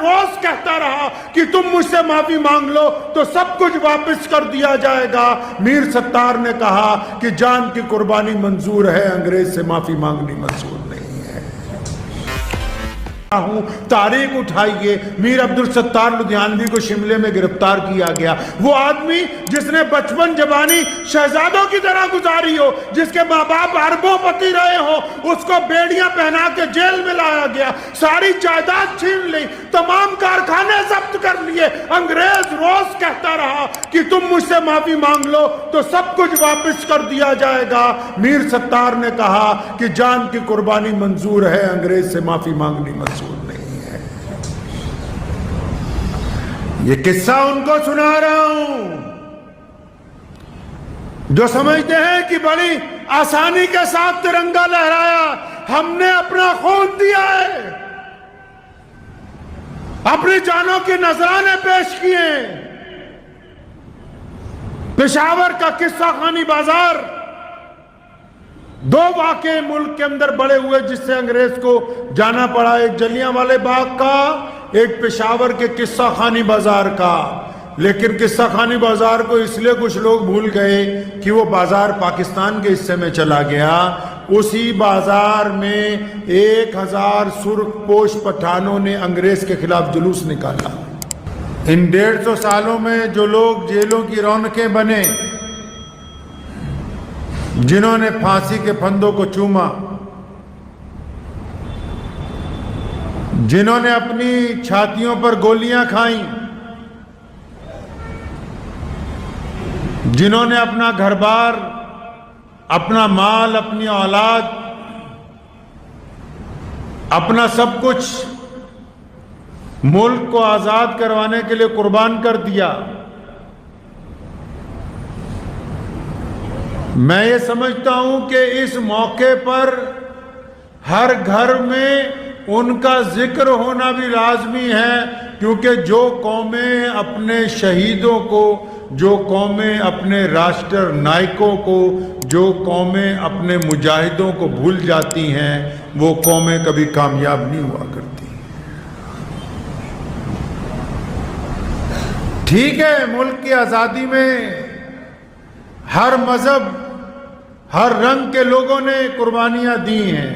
रोज कहता रहा कि तुम मुझसे माफी मांग लो तो सब कुछ वापस कर दिया जाएगा। मीर सत्तार ने कहा कि जान की कुर्बानी मंजूर है, अंग्रेज से माफी मांगनी मंजूर नहीं है। तारीख उठाइए, मीर अब्दुल सत्तार लुधियानवी को शिमले में गिरफ्तार किया गया। वो आदमी जिसने बचपन जवानी शहजादों की तरह गुजारी हो, जिसके माँ बाप अरबोंपति रहे हो, उसको बेड़ियां पहना के जेल में लाया गया, सारी जायदाद छीन ली, तमाम कारखाने जब्त कर लिए। अंग्रेज रोज कहता रहा कि तुम मुझसे माफी मांग लो तो सब कुछ वापस कर दिया जाएगा। मीर सत्तार ने कहा कि जान की कुर्बानी मंजूर है, अंग्रेज से माफी मांगनी मंजूर नहीं है। ये किस्सा उनको सुना रहा हूं जो समझते हैं कि बड़ी आसानी के साथ तिरंगा लहराया। हमने अपना खून दिया है, अपनी जानों के नजराने पेश किए। पेशावर का किस्सा खानी बाजार, दो वाकये मुल्क के अंदर बड़े हुए जिससे अंग्रेज को जाना पड़ा, एक जलियांवाले बाग का, एक पेशावर के किस्सा खानी बाजार का। लेकिन किस्सा खानी बाजार को इसलिए कुछ लोग भूल गए कि वो बाजार पाकिस्तान के हिस्से में चला गया। उसी बाजार में 1000 सुर्खपोश पठानों ने अंग्रेज के खिलाफ जुलूस निकाला। इन 150 सालों में जो लोग जेलों की रौनकें बने, जिन्होंने फांसी के फंदों को चूमा, जिन्होंने अपनी छातियों पर गोलियां खाई, जिन्होंने अपना घर बार, अपना माल, अपनी औलाद, अपना सब कुछ मुल्क को आजाद करवाने के लिए कुर्बान कर दिया, मैं ये समझता हूं कि इस मौके पर हर घर में उनका जिक्र होना भी लाजमी है। क्योंकि जो कौमें अपने शहीदों को, जो कौमें अपने राष्ट्र नायकों को, जो कौमें अपने मुजाहिदों को भूल जाती हैं, वो कौमें कभी कामयाब नहीं हुआ करती। ठीक है, मुल्क की आज़ादी में हर मजहब, हर रंग के लोगों ने कुर्बानियां दी हैं,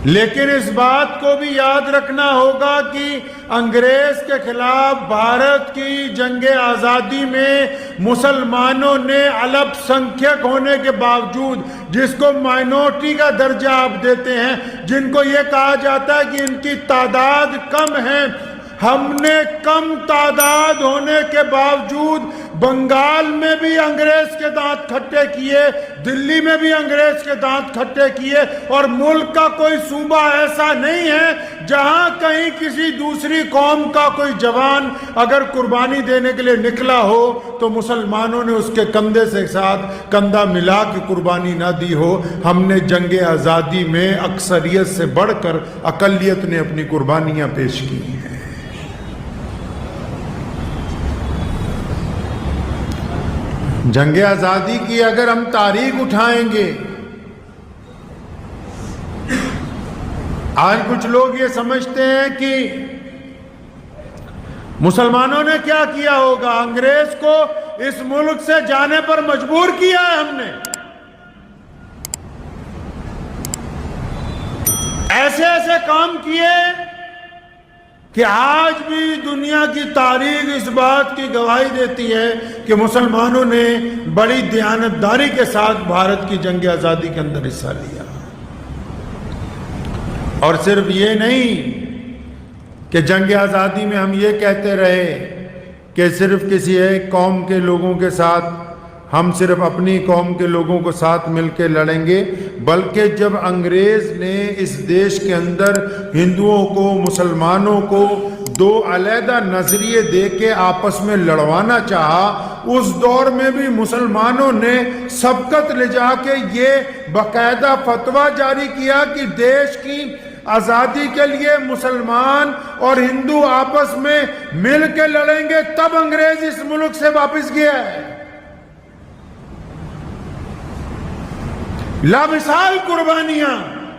लेकिन इस बात को भी याद रखना होगा कि अंग्रेज के खिलाफ भारत की जंग आजादी में मुसलमानों ने अल्पसंख्यक होने के बावजूद, जिसको माइनॉरिटी का दर्जा आप देते हैं, जिनको यह कहा जाता है कि इनकी तादाद कम है, हमने कम तादाद होने के बावजूद बंगाल में भी अंग्रेज के दांत खट्टे किए, दिल्ली में भी अंग्रेज के दांत खट्टे किए, और मुल्क का कोई सूबा ऐसा नहीं है जहां कहीं किसी दूसरी कौम का कोई जवान अगर कुर्बानी देने के लिए निकला हो तो मुसलमानों ने उसके कंधे से साथ कंधा मिला के कुर्बानी ना दी हो। हमने जंग आज़ादी में अक्सरियत से बढ़कर अकलियत ने अपनी कुर्बानियां पेश की हैं। जंग आजादी की अगर हम तारीख उठाएंगे, आज कुछ लोग ये समझते हैं कि मुसलमानों ने क्या किया होगा, अंग्रेज को इस मुल्क से जाने पर मजबूर किया है हमने। ऐसे ऐसे काम किए कि आज भी दुनिया की तारीख इस बात की गवाही देती है कि मुसलमानों ने बड़ी दयानतदारी के साथ भारत की जंग आज़ादी के अंदर हिस्सा लिया। और सिर्फ ये नहीं कि जंग आज़ादी में हम ये कहते रहे कि सिर्फ किसी एक कौम के लोगों के साथ, हम सिर्फ अपनी कौम के लोगों को साथ मिलकर लड़ेंगे, बल्कि जब अंग्रेज ने इस देश के अंदर हिंदुओं को, मुसलमानों को दो अलहदा नजरिए दे के आपस में लड़वाना चाहा, उस दौर में भी मुसलमानों ने सबकत ले जाके ये बाकायदा फतवा जारी किया कि देश की आजादी के लिए मुसलमान और हिंदू आपस में मिल के लड़ेंगे, तब अंग्रेज इस मुल्क से वापस गया है। लामिसाल कुर्बानियां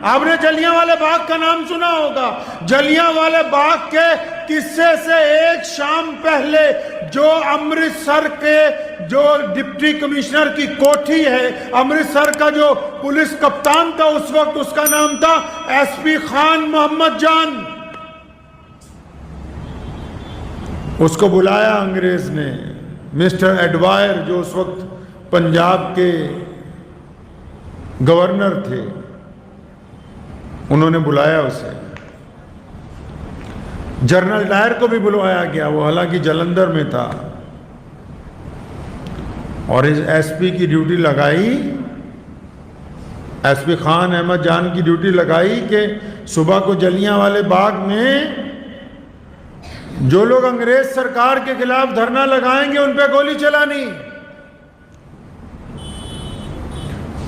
आपने जलियांवाले बाग का नाम सुना होगा। जलियांवाले बाग के किस्से से एक शाम पहले जो अमृतसर के जो डिप्टी कमिश्नर की कोठी है, अमृतसर का जो पुलिस कप्तान था उस वक्त, उसका नाम था एसपी खान मोहम्मद जान। उसको बुलाया अंग्रेज ने, मिस्टर एडवायर जो उस वक्त पंजाब के गवर्नर थे, उन्होंने बुलाया उसे। जनरल डायर को भी बुलवाया गया, वो हालांकि जलंधर में था, और इस एसपी की ड्यूटी लगाई, एसपी खान अहमद जान की ड्यूटी लगाई कि सुबह को जलियांवाले बाग में जो लोग अंग्रेज सरकार के खिलाफ धरना लगाएंगे उन पे गोली चलानी।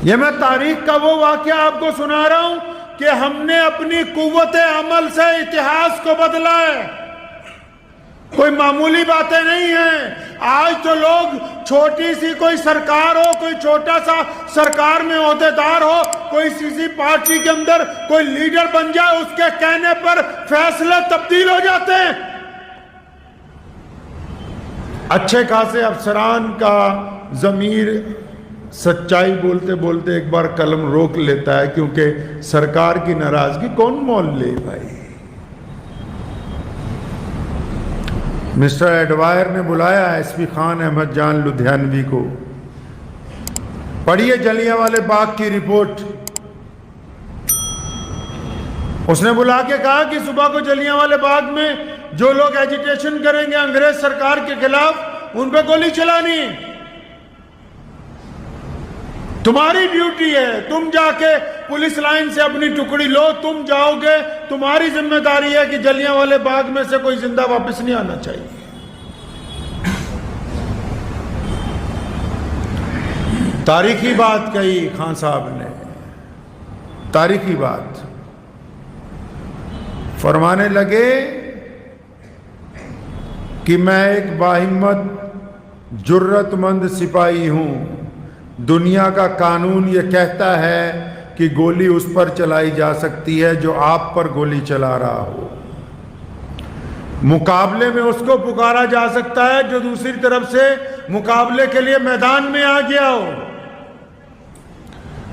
ये मैं तारीख का वो वाकया आपको सुना रहा हूं कि हमने अपनी कुव्वते अमल से इतिहास को बदला है। कोई मामूली बातें नहीं हैं। आज तो लोग छोटी सी कोई सरकार हो, कोई छोटा सा सरकार में ओहदेदार हो, कोई किसी पार्टी के अंदर कोई लीडर बन जाए, उसके कहने पर फैसले तब्दील हो जाते हैं। अच्छे खासे अफसरान का ज़मीर सच्चाई बोलते बोलते एक बार कलम रोक लेता है, क्योंकि सरकार की नाराजगी कौन मोल ले भाई। मिस्टर एडवायर ने बुलाया एसपी खान अहमद जान लुधियानवी को। पढ़िए जलियांवाले बाग की रिपोर्ट। उसने बुला के कहा कि सुबह को जलियांवाले बाग में जो लोग एजिटेशन करेंगे अंग्रेज सरकार के खिलाफ, उन पे गोली चलानी। तुम्हारी ड्यूटी है, तुम जाके पुलिस लाइन से अपनी टुकड़ी लो, तुम जाओगे, तुम्हारी जिम्मेदारी है कि जलियांवाले बाग में से कोई जिंदा वापस नहीं आना चाहिए। तारीखी बात कही खान साहब ने, तारीखी बात। फरमाने लगे कि मैं एक बाहिम्मत जुर्रतमंद सिपाही हूं। दुनिया का कानून यह कहता है कि गोली उस पर चलाई जा सकती है जो आप पर गोली चला रहा हो। मुकाबले में उसको पुकारा जा सकता है जो दूसरी तरफ से मुकाबले के लिए मैदान में आ गया हो।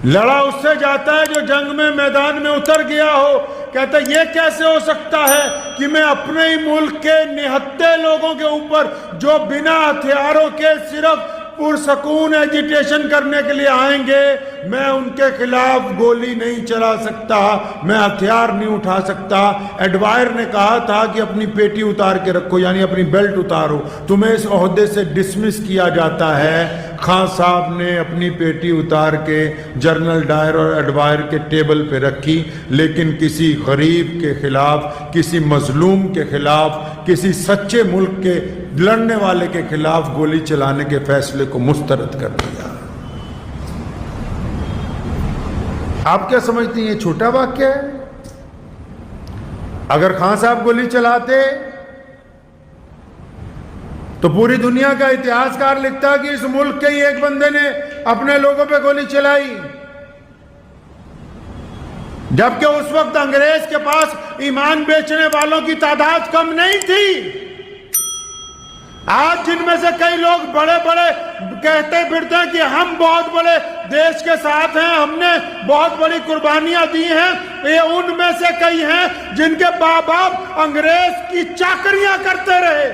लड़ा उससे जाता है जो जंग में मैदान में उतर गया हो। कहता है ये कैसे हो सकता है कि मैं अपने ही मुल्क के निहत्थे लोगों के ऊपर जो बिना हथियारों के सिर्फ पुरसकून एजिटेशन करने के लिए आएंगे, मैं उनके खिलाफ गोली नहीं चला सकता, मैं हथियार नहीं उठा सकता। एडवायर ने कहा था कि अपनी पेटी उतार के रखो, यानी अपनी बेल्ट उतारो, तुम्हें इस ओहदे से डिसमिस किया जाता है। खान साहब ने अपनी पेटी उतार के जनरल डायर और एडवायर के टेबल पे रखी, लेकिन किसी गरीब के खिलाफ, किसी मजलूम के खिलाफ, किसी सच्चे मुल्क के लड़ने वाले के खिलाफ गोली चलाने के फैसले को मुस्तरद कर दिया। आप क्या समझती हैं, ये छोटा वाक्य है? अगर खान साहब गोली चलाते तो पूरी दुनिया का इतिहासकार लिखता कि इस मुल्क के ही एक बंदे ने अपने लोगों पे गोली चलाई, जबकि उस वक्त अंग्रेज के पास ईमान बेचने वालों की तादाद कम नहीं थी। आज जिनमें से कई लोग बड़े बड़े कहते फिरते हैं कि हम बहुत बड़े देश के साथ हैं, हमने बहुत बड़ी कुर्बानियां दी हैं, ये उनमें से कई हैं जिनके बाप बाप अंग्रेज की चाकरियां करते रहे,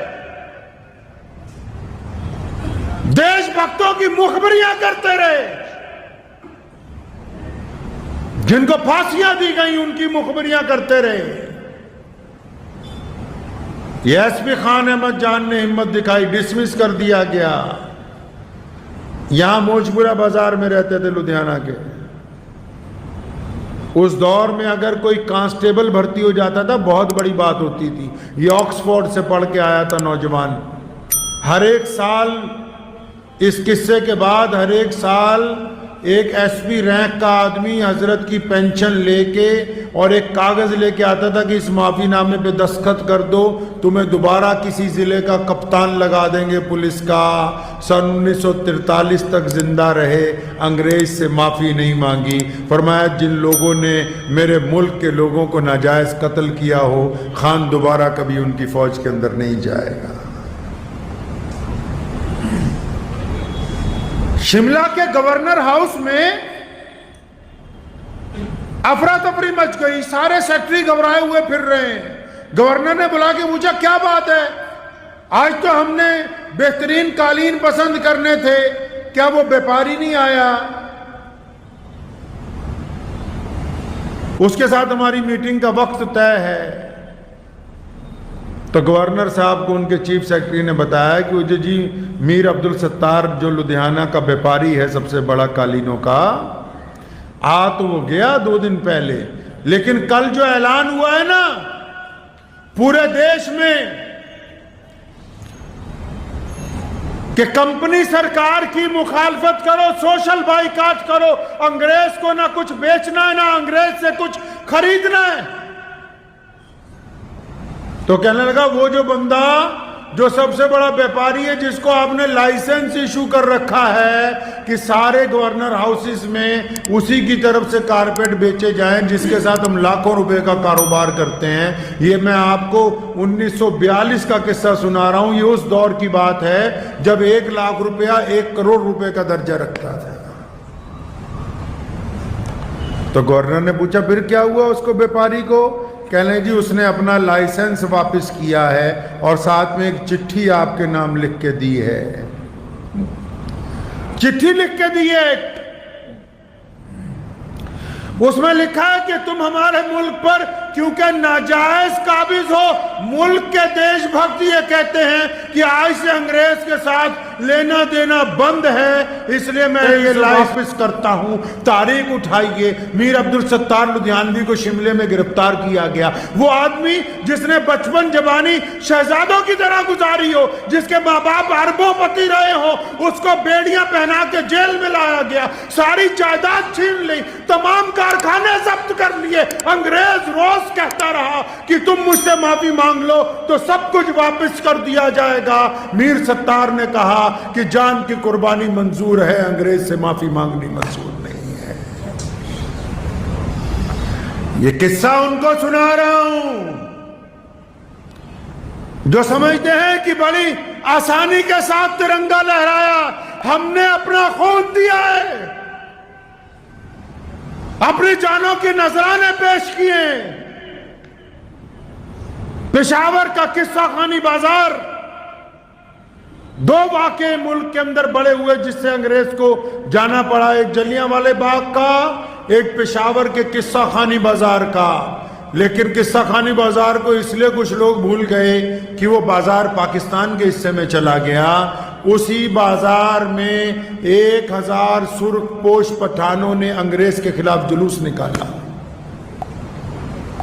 देशभक्तों की मुखबरियां करते रहे, जिनको फांसियां दी गई उनकी मुखबरियां करते रहे। एसपी खान अहमद जान ने हिम्मत दिखाई, डिसमिस कर दिया गया। यहां मोजपुरा बाजार में रहते थे लुधियाना के। उस दौर में अगर कोई कांस्टेबल भर्ती हो जाता था बहुत बड़ी बात होती थी। ये ऑक्सफोर्ड से पढ़ के आया था नौजवान। हर एक साल, इस किस्से के बाद हर एक साल एक एसपी रैंक का आदमी हजरत की पेंशन लेके और एक कागज लेके आता था कि इस माफीनामे पे दस्तखत कर दो, तुम्हें दोबारा किसी जिले का कप्तान लगा देंगे पुलिस का। सन 1943 तक जिंदा रहे, अंग्रेज से माफी नहीं मांगी। फरमाया जिन लोगों ने मेरे मुल्क के लोगों को नाजायज कत्ल किया हो, खान दोबारा कभी उनकी फौज के अंदर नहीं जाएगा। शिमला के गवर्नर हाउस में अफरा तफरी मच गई, सारे सेक्रेटरी घबराए हुए फिर रहे हैं। गवर्नर ने बुला के पूछा क्या बात है, आज तो हमने बेहतरीन कालीन पसंद करने थे, क्या वो व्यापारी नहीं आया? उसके साथ हमारी मीटिंग का वक्त तय है। तो गवर्नर साहब को उनके चीफ सेक्रेटरी ने बताया कि वो जी मीर अब्दुल सत्तार जो लुधियाना का व्यापारी है सबसे बड़ा कालीनों का, आ तो वो गया 2 दिन पहले, लेकिन कल जो ऐलान हुआ है ना पूरे देश में कि कंपनी सरकार की मुखालफत करो, सोशल बाइकाट करो, अंग्रेज को ना कुछ बेचना है ना अंग्रेज से कुछ खरीदना है। तो कहने लगा वो जो बंदा जो सबसे बड़ा व्यापारी है जिसको आपने लाइसेंस इशू कर रखा है कि सारे गवर्नर हाउसेस में उसी की तरफ से कारपेट बेचे जाएं जिसके साथ हम लाखों रुपए का कारोबार करते हैं। ये मैं आपको 1942 का किस्सा सुना रहा हूं। ये उस दौर की बात है जब 1 लाख रुपया 1 करोड़ रुपए का दर्जा रखता था। तो गवर्नर ने पूछा फिर क्या हुआ उसको व्यापारी को? कहने जी उसने अपना लाइसेंस वापस किया है और साथ में एक चिट्ठी आपके नाम लिख के दी है। चिट्ठी लिख के दी है, उसमें लिखा है कि तुम हमारे मुल्क पर क्योंकि नाजायज काबिज हो, मुल्क के देशभक्त ये कहते हैं कि आज से अंग्रेज के साथ लेना देना बंद है, इसलिए मैं ये वापस करता हूं। तारीख उठाइए, मीर अब्दुल सत्तार लुधियानवी को शिमले में गिरफ्तार किया गया। वो आदमी जिसने बचपन जवानी शहजादों की तरह गुजारी हो, जिसके माँ बाप अरबोपति रहे हो, उसको बेड़ियां पहना के जेल में लाया गया, सारी जायदाद छीन ली, तमाम कारखाने जब्त कर लिए। अंग्रेज रोज कहता रहा कि तुम मुझसे माफी मांग लो तो सब कुछ वापस कर दिया जाएगा। मीर सत्तार ने कहा कि जान की कुर्बानी मंजूर है, अंग्रेज से माफी मांगनी मंजूर नहीं है। ये किस्सा उनको सुना रहा हूं जो समझते हैं कि बड़ी आसानी के साथ तिरंगा लहराया। हमने अपना खून दिया है, अपनी जानों की नजराने पेश किए। पेशावर का किस्सा खानी बाजार, 2 वाक़े मुल्क के अंदर बड़े हुए जिससे अंग्रेज को जाना पड़ा, एक जलियांवाले बाग का, एक पेशावर के किस्सा खानी बाजार का। लेकिन किस्सा खानी बाजार को इसलिए कुछ लोग भूल गए कि वो बाजार पाकिस्तान के हिस्से में चला गया। उसी बाजार में 1000 सुर्ख पोश पठानों ने अंग्रेज के खिलाफ जुलूस निकाला।